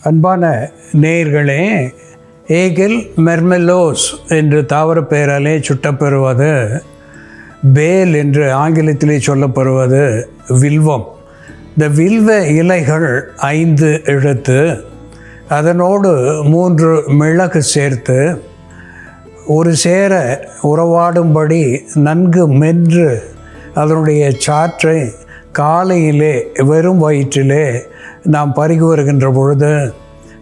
அன்பான நேயர்களே, ஏகில் மெர்மெலோஸ் என்று தாவர பெயராலே சுட்டப்பெறுவது பேல் என்று ஆங்கிலத்திலே சொல்லப்படுவது வில்வம். இந்த வில்வ இலைகள் 5 எடுத்து அதனோடு 3 மிளகு சேர்த்து ஒரு சேர உறவாடும்படி நன்கு மென்று அதனுடைய சாற்றை காலையிலே வெறும் வயிற்றிலே நாம் பருகி வருகின்ற பொழுது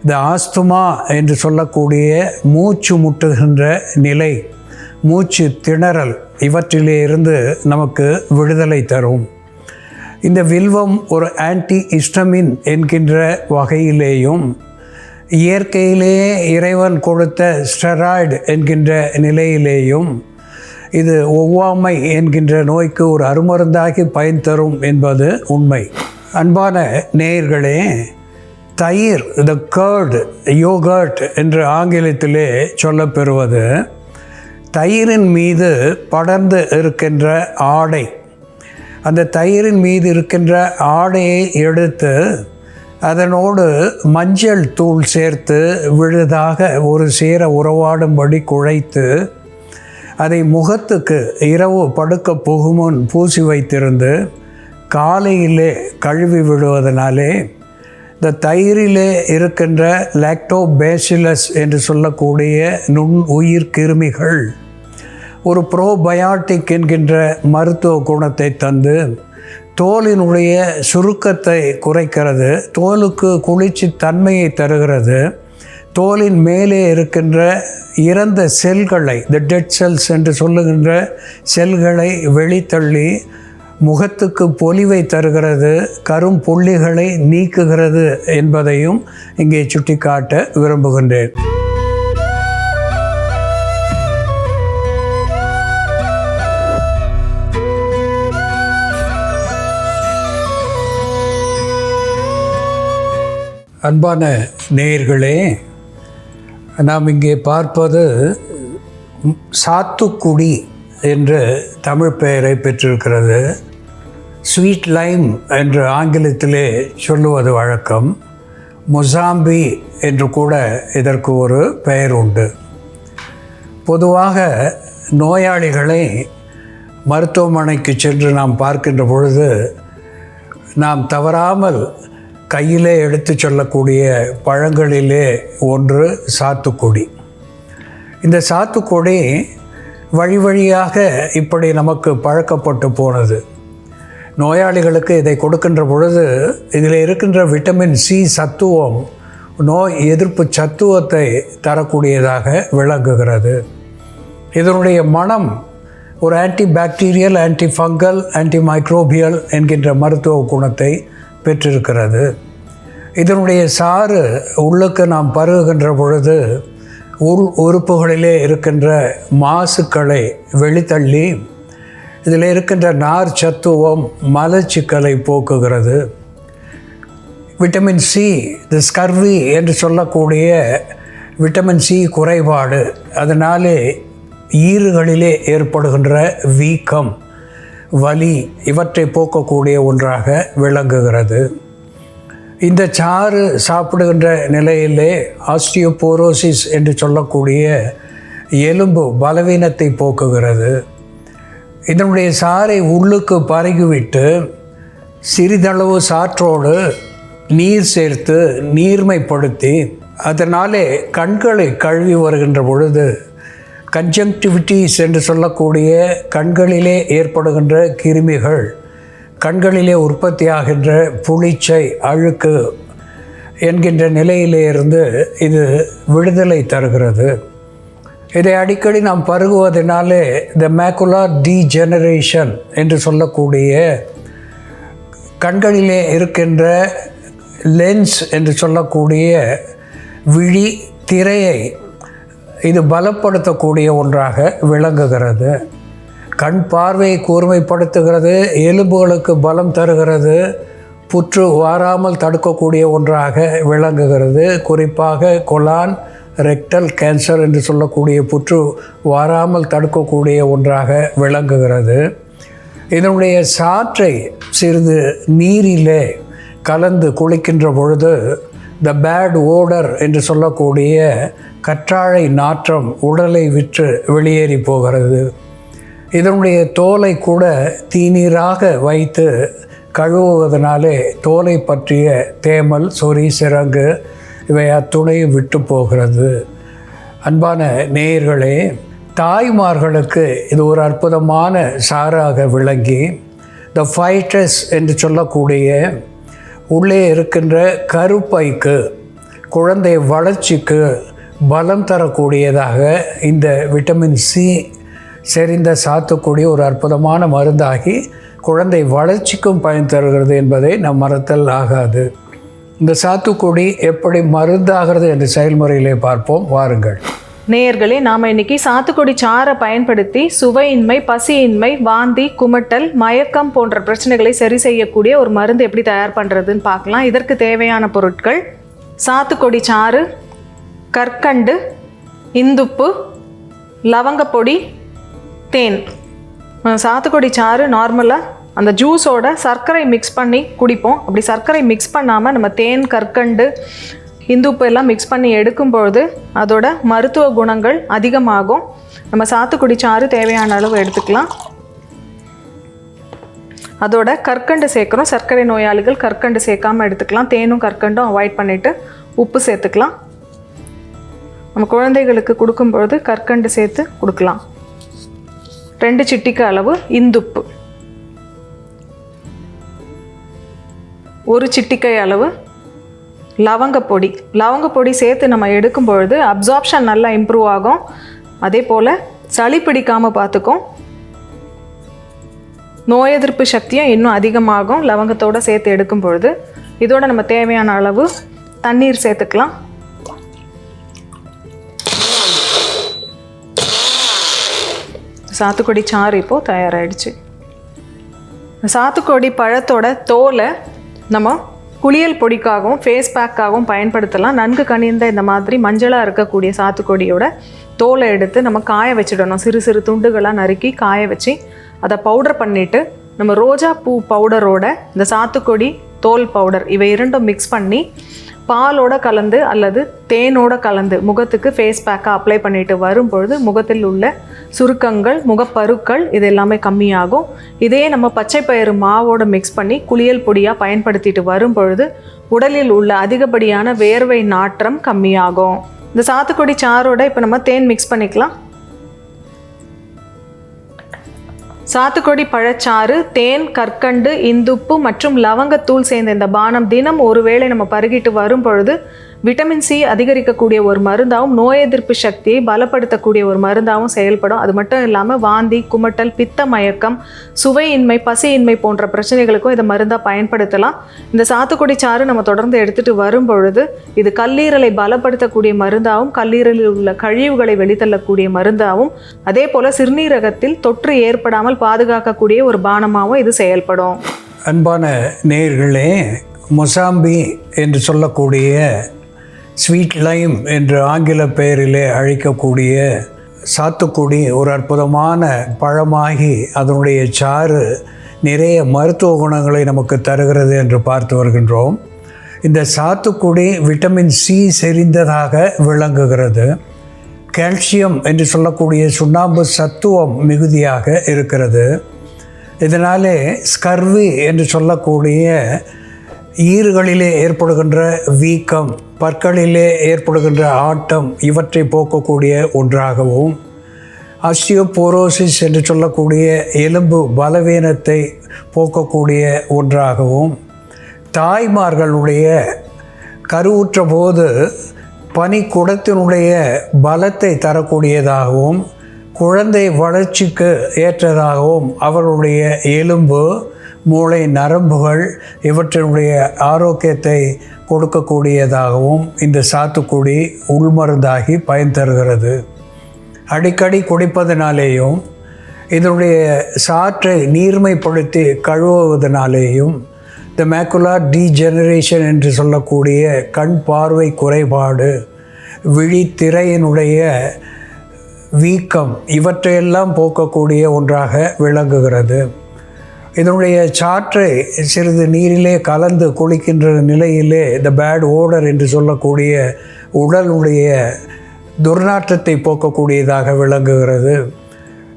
இந்த ஆஸ்துமா என்று சொல்லக்கூடிய மூச்சு முட்டுகின்ற நிலை, மூச்சு திணறல் இவற்றிலே இருந்து நமக்கு விடுதலை தரும். இந்த வில்வம் ஒரு ஆன்டி ஹிஸ்டமின் என்கின்ற வகையிலேயும் இயற்கையிலேயே இறைவன் கொடுத்த ஸ்டெராய்டு என்கின்ற நிலையிலேயும் இது ஒவ்வாமை என்கின்ற நோய்க்கு ஒரு அருமருந்தாகி பயன் தரும் என்பது உண்மை. அன்பான நேயர்களே, தயிர், த கர்ட், யோகர்ட் என்று ஆங்கிலத்திலே சொல்லப்பெறுவது தயிரின் மீது படர்ந்து இருக்கின்ற ஆடை. அந்த தயிரின் மீது இருக்கின்ற ஆடையை எடுத்து அதனோடு மஞ்சள் தூள் சேர்த்து விழுதாக ஒரு சேர உறவாடும்படி குழைத்து அதை முகத்துக்கு இரவு படுக்க புகுமுன் பூசி வைத்திருந்து காலையிலே கழுவி விடுவதனாலே இந்த தயிரிலே இருக்கின்ற லாக்டோபேசிலஸ் என்று சொல்லக்கூடிய நுண் உயிர் கிருமிகள் ஒரு ப்ரோபயாட்டிக் என்கின்ற மருத்துவ குணத்தை தந்து தோலினுடைய சுருக்கத்தை குறைக்கிறது, தோலுக்கு குளிர்ச்சி தன்மையை தருகிறது, தோலின் மேலே இருக்கின்ற இறந்த செல்களை, த டெட் செல்ஸ் என்று சொல்லுகின்ற செல்களை வெளித்தள்ளி முகத்துக்கு பொலிவை தருகிறது, கரும் புள்ளிகளை நீக்குகிறது என்பதையும் இங்கே சுட்டிக்காட்ட விரும்புகின்றேன். அன்பான நேயர்களே, நாம் இங்கே பார்ப்பது சாத்துக்குடி என்று தமிழ் பெயரை பெற்றிருக்கிறது. ஸ்வீட் லைம் என்று ஆங்கிலத்திலே சொல்லுவது வழக்கம். மொசாம்பி என்று கூட இதற்கு ஒரு பெயர் உண்டு. பொதுவாக நோயாளிகளை மருத்துவமனைக்கு சென்று நாம் பார்க்கின்ற பொழுது நாம் தவறாமல் கையிலே எடுத்து சொல்லக்கூடிய பழங்களிலே ஒன்று சாத்துக்குடி. இந்த சாத்துக்குடி வழி வழியாக இப்படி நமக்கு பழக்கப்பட்டு போனது. நோயாளிகளுக்கு இதை கொடுக்கின்ற பொழுது இதில் இருக்கின்ற விட்டமின் சி சத்துவம் நோய் எதிர்ப்பு சத்துவத்தை தரக்கூடியதாக விளங்குகிறது. இதனுடைய மனம் ஒரு anti bacterial, anti fungal, anti microbial என்கின்ற மருத்துவ குணத்தை பெற்றிருக்கிறது. இதனுடைய சாறு உள்ளுக்கு நாம் பருகுகின்ற பொழுது உள் உறுப்புகளிலே இருக்கின்ற மாசுக்களை வெளித்தள்ளி இதில் இருக்கின்ற நார் சத்துவம் மலச்சிக்கலை போக்குகிறது. விட்டமின் சி, தி ஸ்கர்வி என்று சொல்லக்கூடிய விட்டமின் சி குறைபாடு, அதனாலே ஈறுகளிலே ஏற்படுகின்ற வீக்கம், வலி இவற்றை போக்கக்கூடிய ஒன்றாக விளங்குகிறது. இந்த சாறு சாப்பிடுகின்ற நிலையிலே ஆஸ்டியோபோரோசிஸ் என்று சொல்லக்கூடிய எலும்பு பலவீனத்தை போக்குகிறது. இதனுடைய சாறை உள்ளுக்கு பருகிவிட்டு சிறிதளவு சாற்றோடு நீர் சேர்த்து நீர்மைப்படுத்தி அதனாலே கண்களை கழுவி வருகின்ற பொழுது கன்ஜங்டிவிட்டிஸ் என்று சொல்லக்கூடிய கண்களிலே ஏற்படுகின்ற கிருமிகள், கண்களிலே உற்பத்தியாகின்ற புளிச்சை, அழுக்கு என்கின்ற நிலையிலே இருந்து இது விடுதலை தருகிறது. இதை அடிக்கடி நாம் பருகுவதனாலே த மேக்குலர் டீஜெனரேஷன் என்று சொல்லக்கூடிய கண்களிலே இருக்கின்ற லென்ஸ் என்று சொல்லக்கூடிய விழி திரையை இது பலப்படுத்தக்கூடிய ஒன்றாக விளங்குகிறது. கண் பார்வையை கூர்மைப்படுத்துகிறது, எலும்புகளுக்கு பலம் தருகிறது, புற்று வாராமல் தடுக்கக்கூடிய ஒன்றாக விளங்குகிறது. குறிப்பாக கொலான் ரெக்டல் கேன்சர் என்று சொல்லக்கூடிய புற்று வாராமல் தடுக்கக்கூடிய ஒன்றாக விளங்குகிறது. இதனுடைய சாற்றை சிறிது நீரிலே கலந்து குளிக்கின்ற பொழுது த பேட் ஓடர் என்று சொல்லக்கூடிய கற்றாழை நாற்றம் உடலை விட்டு வெளியேறி போகிறது. இதனுடைய தோலை கூட தீநீராக வைத்து கழுவுவதனாலே தோலை பற்றிய தேமல், சொறி, சிரங்கு இவை அத்துணையும் விட்டு போகிறது. அன்பான நேயர்களே, தாய்மார்களுக்கு இது ஒரு அற்புதமான சாறாக விளங்கி த ஃபைட்டஸ் என்று சொல்லக்கூடிய உள்ளே இருக்கின்ற கருப்பைக்கு, குழந்தை வளர்ச்சிக்கு பலம் தரக்கூடியதாக இந்த விட்டமின் சி செறிந்த சாத்துக்குடி ஒரு அற்புதமான மருந்தாகி குழந்தை வளர்ச்சிக்கும் பயன் தருகிறது என்பதை நம் மறத்தல் ஆகாது. இந்த சாத்துக்குடி எப்படி மருந்தாகிறது என்ற செயல்முறையிலே பார்ப்போம், வாருங்கள். நேயர்களே, நாம் இன்னைக்கு சாத்துக்குடி சாறை பயன்படுத்தி சுவையின்மை, பசியின்மை, வாந்தி, குமட்டல், மயக்கம் போன்ற பிரச்சனைகளை சரி செய்யக்கூடிய ஒரு மருந்து எப்படி தயார் பண்ணுறதுன்னு பார்க்கலாம். இதற்கு தேவையான பொருட்கள்: சாத்துக்குடி சாறு, கற்கண்டு, இந்துப்பு, லவங்கப்பொடி, தேன். சாத்துக்குடி சாறு நார்மலாக அந்த ஜூஸோட சர்க்கரை மிக்ஸ் பண்ணி குடிப்போம். அப்படி சர்க்கரை மிக்ஸ் பண்ணாமல் நம்ம தேன், கற்கண்டு, இந்துப்பு எல்லாம் மிக்ஸ் பண்ணி எடுக்கும்பொழுது அதோட மருத்துவ குணங்கள் அதிகமாகும். நம்ம சாத்துக்குடி சாறு தேவையான அளவு எடுத்துக்கலாம். அதோட கற்கண்டு சேர்க்குறோம். சர்க்கரை நோயாளிகள் கற்கண்டு சேர்க்காமல் எடுத்துக்கலாம். தேனும் கற்கண்டும் அவாய்ட் பண்ணிவிட்டு உப்பு சேர்த்துக்கலாம். நம்ம குழந்தைகளுக்கு கொடுக்கும்பொழுது கற்கண்டு சேர்த்து கொடுக்கலாம். 2 சிட்டிகை அளவு இந்துப்பு, 1 சிட்டிகை அளவு லவங்கப்பொடி. லவங்கப்பொடி சேர்த்து நம்ம எடுக்கும் பொழுது அப்சார்ப்ஷன் நல்லா இம்ப்ரூவ் ஆகும். அதே போல் சளி பிடிக்காமல் பார்த்துக்கும். நோய் எதிர்ப்பு சக்தியும் இன்னும் அதிகமாகும் லவங்கத்தோடு சேர்த்து எடுக்கும் பொழுது. இதோட நம்ம தேவையான அளவு தண்ணீர் சேர்த்துக்கலாம். சாத்துக்குடி சாறு இப்போது தயாராகிடுச்சு. சாத்துக்குடி பழத்தோட தோலை நம்ம குளியல் பொடிக்காகவும் ஃபேஸ் பேக்காகவும் பயன்படுத்தலாம். நன்கு கனிந்த இந்த மாதிரி மஞ்சளாக இருக்கக்கூடிய சாத்துக்கொடியோட தோலை எடுத்து நம்ம காய வச்சிடணும். சிறு சிறு துண்டுகளாக நறுக்கி காய வச்சு அதை பவுடர் பண்ணிவிட்டு நம்ம ரோஜா பூ பவுடரோட இந்த சாத்துக்குடி தோல் பவுடர் இவை இரண்டும் மிக்ஸ் பண்ணி பாலோட கலந்து அல்லது தேனோட கலந்து முகத்துக்கு ஃபேஸ் பேக்காக அப்ளை பண்ணிட்டு வரும்பொழுது முகத்தில் உள்ள சுருக்கங்கள், முகப்பருக்கள் இது எல்லாமே கம்மியாகும். இதே நம்ம பச்சை பயிறு மாவோட மிக்ஸ் பண்ணி குளியல் பொடியாக பயன்படுத்திட்டு வரும்பொழுது உடலில் உள்ள அதிகப்படியான வேர்வை நாற்றம் கம்மியாகும். இந்த சாத்துக்குடி சாரோட இப்போ நம்ம தேன் மிக்ஸ் பண்ணிக்கலாம். சாத்துக்குடி பழச்சாறு, தேன், கற்கண்டு, இந்துப்பு மற்றும் லவங்கத்தூள் சேர்ந்த இந்த பானம் தினம் ஒருவேளை நம்ம பருகிட்டு வரும் பொழுது விட்டமின் சி அதிகரிக்கக்கூடிய ஒரு மருந்தாகவும் நோய் எதிர்ப்பு சக்தியை பலப்படுத்தக்கூடிய ஒரு மருந்தாகவும் செயல்படும். அது மட்டும் இல்லாமல் வாந்தி, குமட்டல், பித்த மயக்கம், சுவையின்மை, பசியின்மை போன்ற பிரச்சனைகளுக்கும் இதை மருந்தாக பயன்படுத்தலாம். இந்த சாத்துக்குடி சாறு நம்ம தொடர்ந்து எடுத்துகிட்டு வரும் பொழுது இது கல்லீரலை பலப்படுத்தக்கூடிய மருந்தாகவும் கல்லீரலில் உள்ள கழிவுகளை வெளித்தள்ளக்கூடிய மருந்தாகவும் அதே போல் சிறுநீரகத்தில் தொற்று ஏற்படாமல் பாதுகாக்கக்கூடிய ஒரு பானமாகவும் இது செயல்படும். அன்பான நேயர்களே, மொசாம்பி என்று சொல்லக்கூடிய ஸ்வீட் லைம் என்ற ஆங்கில பெயரிலே அழைக்கக்கூடிய சாத்துக்குடி ஒரு அற்புதமான பழமாகி அதனுடைய சாறு நிறைய மருத்துவ குணங்களை நமக்கு தருகிறது என்று பார்த்து வருகின்றோம். இந்த சாத்துக்குடி விட்டமின் சி செறிந்ததாக விளங்குகிறது. கால்சியம் என்று சொல்லக்கூடிய சுண்ணாம்பு சத்துவம் மிகுதியாக இருக்கிறது. இதனாலே ஸ்கர்வி என்று சொல்லக்கூடிய ஈறுகளிலே ஏற்படுகின்ற வீக்கம், பற்களிலே ஏற்படுகின்ற ஆட்டம் இவற்றை போக்கக்கூடிய ஒன்றாகவும், ஆஸ்டியோபோரோசிஸ் என்று சொல்லக்கூடிய எலும்பு பலவீனத்தை போக்கக்கூடிய ஒன்றாகவும், தாய்மார்களுடைய கருவுற்ற போது பனிக்குடத்தினுடைய பலத்தை தரக்கூடியதாகவும் குழந்தை வளர்ச்சிக்கு ஏற்றதாகவும் அவர்களுடைய எலும்பு, மூளை, நரம்புகள் இவற்றினுடைய ஆரோக்கியத்தை கொடுக்கக்கூடியதாகவும் இந்த சாத்துக்குடி உள்மருந்தாகி பயன் தருகிறது. அடிக்கடி குடிப்பதனாலேயும் இதனுடைய சாற்றை நீர்மைப்படுத்தி கழுவுவதனாலேயும் இந்த மேக்குலர் டீஜெனரேஷன் என்று சொல்லக்கூடிய கண் பார்வை குறைபாடு, விழித்திரையினுடைய வீக்கம் இவற்றையெல்லாம் போக்கக்கூடிய ஒன்றாக விளங்குகிறது. இதனுடைய சாற்றை சிறிது நீரிலே கலந்து குளிக்கின்ற நிலையிலே இந்த பேட் ஓடர் என்று சொல்லக்கூடிய உடலுடைய துர்நாற்றத்தை போக்கக்கூடியதாக விளங்குகிறது.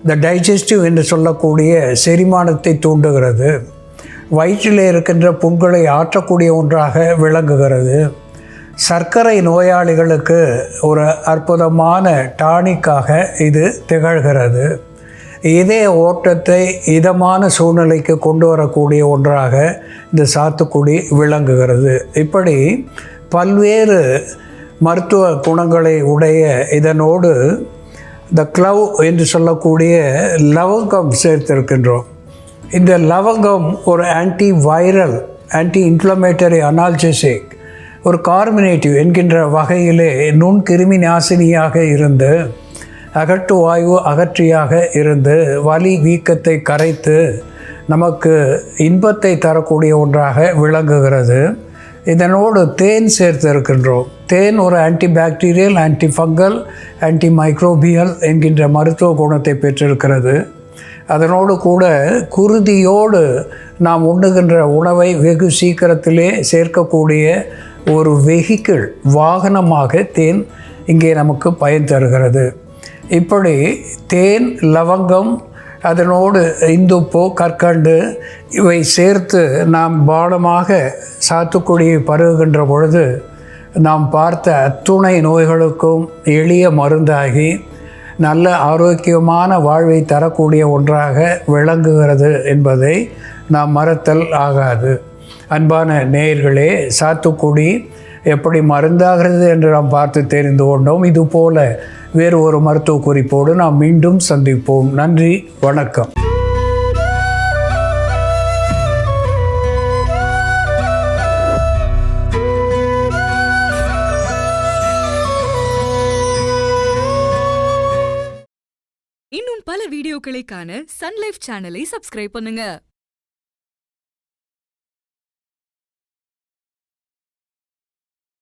இந்த டைஜஸ்டிவ் என்று சொல்லக்கூடிய செரிமானத்தை தூண்டுகிறது. வயிற்றிலே இருக்கின்ற புண்களை ஆற்றக்கூடிய ஒன்றாக விளங்குகிறது. சர்க்கரை நோயாளிகளுக்கு ஒரு அற்புதமான டானிக்காக இது திகழ்கிறது. இதே ஓட்டத்தை இதமான சூழ்நிலைக்கு கொண்டு வரக்கூடிய ஒன்றாக இந்த சாத்துக்குடி விளங்குகிறது. இப்படி பல்வேறு மருத்துவ குணங்களை உடைய இதனோடு இந்த க்ளவ் என்று சொல்லக்கூடிய லவங்கம் சேர்த்திருக்கின்றோம். இந்த லவங்கம் ஒரு anti viral, anti inflammatory, analgesic, ஒரு கார்மினேட்டிவ் என்கின்ற வகையிலே நுண்கிருமி நாசினியாக இருந்து அகட்டு வாயு அகற்றியாக இருந்து வலி வீக்கத்தை கரைத்து நமக்கு இன்பத்தை தரக்கூடிய ஒன்றாக விளங்குகிறது. இதனோடு தேன் சேர்த்து இருக்கின்றோம். தேன் ஒரு anti bacterial, anti fungal, anti microbial என்கின்ற மருத்துவ குணத்தை பெற்றிருக்கிறது. அதனோடு கூட குருதியோடு நாம் உண்ணுகின்ற உணவை வெகு சீக்கிரத்திலே சேர்க்கக்கூடிய ஒரு வெஹிக்கிள், வாகனமாக தேன் இங்கே நமக்கு பயன் தருகிறது. இப்படி தேன், லவங்கம், அதனோடு இந்துப்பு, கற்கண்டு இவை சேர்த்து நாம் பானமாக சாத்துக்குடியை பருகுகின்ற பொழுது நாம் பார்த்த அத்துணை நோய்களுக்கும் எளிய மருந்தாகி நல்ல ஆரோக்கியமான வாழ்வை தரக்கூடிய ஒன்றாக விளங்குகிறது என்பதை நாம் மறத்தல் ஆகாது. அன்பான நேயர்களே, சாத்துக்குடி எப்படி மருந்தாகிறது என்று நாம் பார்த்து தெரிந்து கொண்டோம். இதுபோல வேறு ஒரு மருத்துவ குறிப்போடு நாம் மீண்டும் சந்திப்போம். நன்றி, வணக்கம். இன்னும் பல வீடியோக்களை காண சன் லைஃப் சேனலை சப்ஸ்கிரைப் பண்ணுங்க.